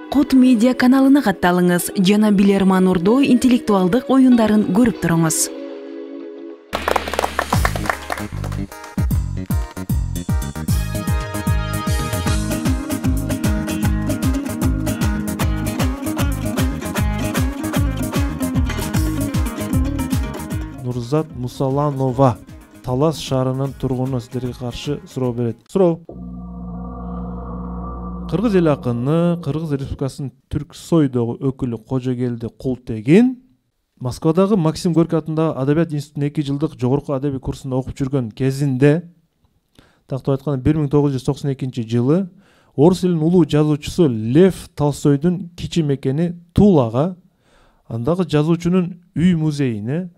Кут медиа каналына катталыңыз жана Билерман Урду интеллектуалдык оюндарын көрүп туруңуз. Нурзат Мусаланова Талас шаарынын тургуну сиздерге каршы суроо берет. Суроо. Кыргыз эл акыны Кыргыз Республикасынын Түрк Сойдогу өкүлү Кожогелди Култегин Москвадагы Максим Горький атындагы Адабият институтунун 2 жылдык жогорку адабий курсунда окуп жүргөн кезинде, тактап айтканда 1992 жылы орус элинин улуу жазуучусу Лев Толстойдун кичи мекени Тулага, андагы жазуучунун үй музейине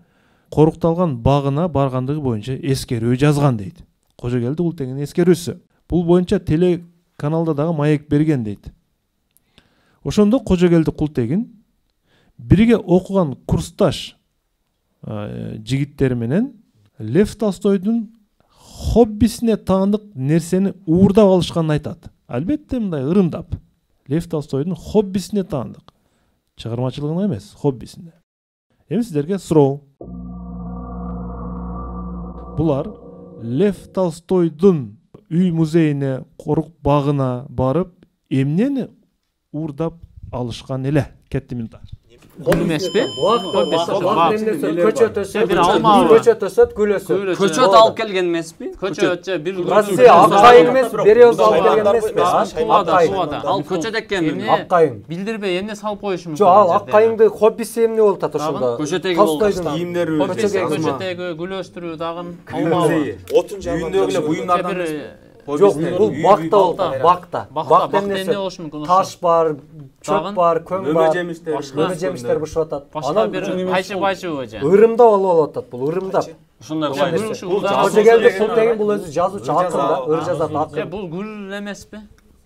корукталган багына баргандыгы боюнча эскерүү жазган дейт. Кожогелди Култегиндин эскерүүсү. Бул боюнча телеканалда дагы маек берген дейт. Ошондо Кожогелди Култегин бирге окуган курсташ жигиттери менен Лев Толстойдун хоббисине таандык нерсени уурдап алышканын айтат. Албетте мындай ырымдап. Лев Толстойдун хоббисине таандык. Чыгармачылыгына эмес, хоббисине. Эми сиздерге суроо. Булар Лев Толстойдун үй музейине, корук багына барып, эмнени уурдап алышкан эле? Кетти минута. Эмеспи? Көчөт гүл өсөт. Көчөт алып келген эмеспи? Көчөт же бир Россия акайын эмес, берез алып келген эмеспи? Ал көчөт экенби? Акайын. Билдирбей эмне салып коюшу мүмкүн? Жок, ал акайынды хоббиси эмне болуп атат ошондо? Көчөтеги көчөтеги гүл өстүрүү дагы алмабы. Отун жагында эле буюмдардан Жок, бул бакта болуп атат, бакта эмне болушу мүмкүн? Таш бар, чөп бар, көң бар, жемиштер, жемиштер бышып атат. Башка бир кайчы-байчы же. Ырымдап болуп атат, бул ырымдап. Ошондой Кожогелди Култегин бул өзү жазуучу акын да, ыр жазат акын. Бул гүл эмеспи?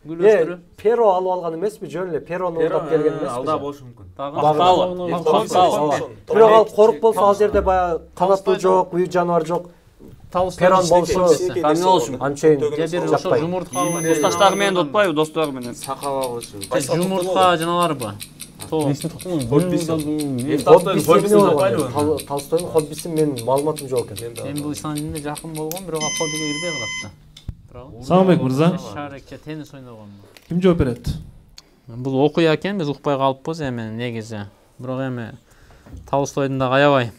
Гүл өстүрүү. Перо алып алган эмеспи, жөн эле перону уурдап келген эмеспи? Алда болушу мүмкүн. Бакталы. Бирок ал корук болсо, ал жерде баягы канаттуу жок, үй жаныбар жок. Перон болушу, Камил болушу. Анчейин Же бир ошо жумуртка досташтагы менен отпайбы, достору менен. Сакал алышы. Жумуртка жаналарбы? Толстойдун хоббиси менин маалыматым жок экен. Эми бул ислам динине жакын болгон, бирок хоббиге кирбей калат да. Сагынбек мырза. Шарекче теннис ойногон. Ким жооп берет? Бул окуя экен, биз укпай калыппыз эми негизи. Бирок эми Толстойдун дагы аябай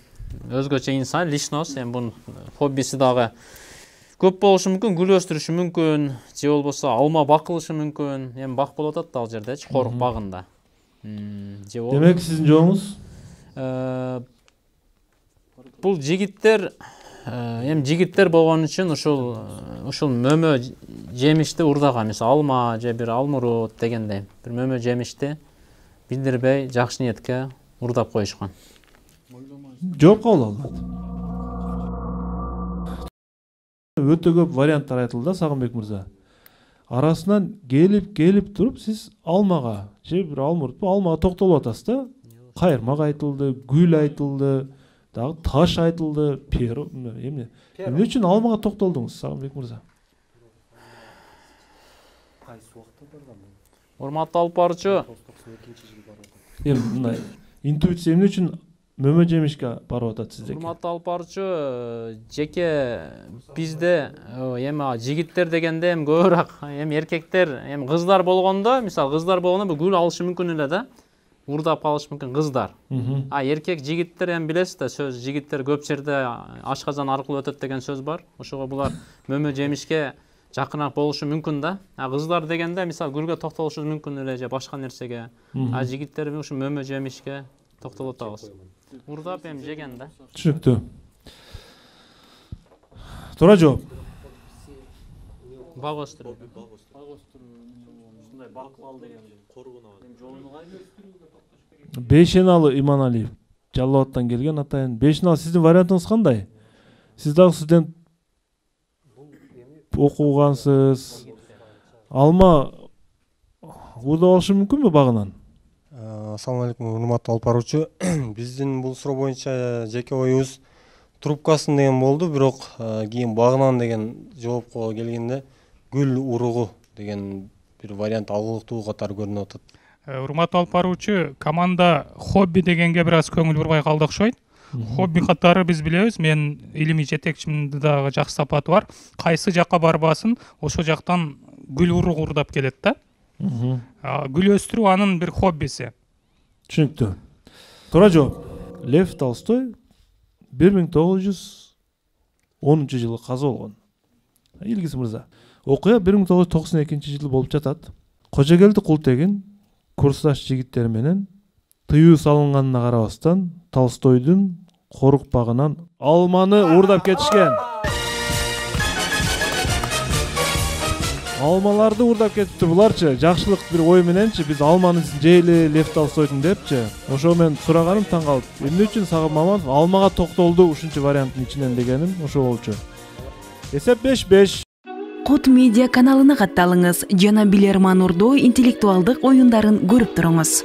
өзгөчө инсан, личность, эми бунун хоббиси дагы көп болушу мүмкүн, гүл өстүрүшү мүмкүн, же болбосо алма бакылышы мүмкүн. Эми бак болуп атат да ал жердечи, корук багында. Демек сиздин жообуңуз? Бул жигиттер, эми жигиттер болгон үчүн ушул мөмө жемишти урдаган, мисалы алма же бир алмурут дегендей, бир мөмө жемишти билдирбей жакшы ниетке урдап коюшкан. Жооп кабыл алынат. Өтө көп варианттар айтылды, Сагынбек мырза. Арасынан келип туруп сиз алмага, же бир алмурутпу, алмага токтолуп атасыз да. Кайырмак айтылды, гүл айтылды, дагы таш айтылды, перо, эмне үчүн алмага токтолдуңуз, Сагынбек мырза? Урматтуу алып баруучу, Эми мындай интуиция эмне үчүн мөмө жемишке барып атат сиздеки? урматтуу алып баруучу, жеке бизде эми жигиттер дегенде эми көбүрөөк эми эркектер, эми кыздар болгондо, мисалы кыздар болгондо бул гүл алышы мүмкүн эле да. Урдап алышы мүмкүн кыздар. Эркек жигиттер эми билесиз да, сөз жигиттер көп жерде ашказан аркылуу өтөт деген сөз бар. Ошого булар мөмө жемишке жакыныраак болушу мүмкүн да. Кыздар дегенде мисалы гүлгө токтолушу мүмкүн эле же башка нерсеге. Жигиттер ушу мөмө жемишке токтолуп атабыз. Урдап эми жеген да. Түшүнүктүү. Туура жооп. Бак өстүрүү. Ушундай бакбал деген коргуна бар. Бейшеналы Иманалиев, Жалал Абадтан келген атайын. Бейшеналы, сиздин вариантыңыз кандай? Сиз дагы студент окугансыз. Алма уурдап алышы мүмкүнбү багынан? Ассаламу алейкум, урматтуу алып баруучу. Биздин бул суроо боюнча жеке оюбуз трубкасын деген болду, бирок кийин багынан деген жоопко келгенде гүл уругу деген бир вариант алгылыктуу катары көрүнүп атат. урматтуу алып баруучу, команда хобби дегенге бир аз көңүл бурбай калды окшойт. Хобби катары биз билебиз, мен илимий жетекчимде дагы жакшы сапаты бар. Кайсы жакка барбасын, ошол жактан гүл урдап келет да. Гүл өстүрүү анын бир хоббиси. Түшүнүктүү. Туура жооп. Лев Толстой 1910 жылы каза болгон. Илгиз мырза. Окуя 1992 жылы болуп жатат. Кожогелди Култегин курсташ жигиттер менен тыюу салынганына карабастан Толстойдун корук багынан алманы уурдап кетишкен. Алмаларды уурдап кетипти буларчы. Жакшылык бир ой мененчи биз алманы жейли Лев Толстойдун депчи. Ошо мен сураганым таң калып, эмне үчүн Сагым Маматов алмага токтолду ушунчу варианттын ичинен дегеним ошо болчу. Эсеп 5-5. Кут медиа каналына катталыңыз жана Билерман Урдоо интеллектуалдык оюндарын көрүп туруңуз.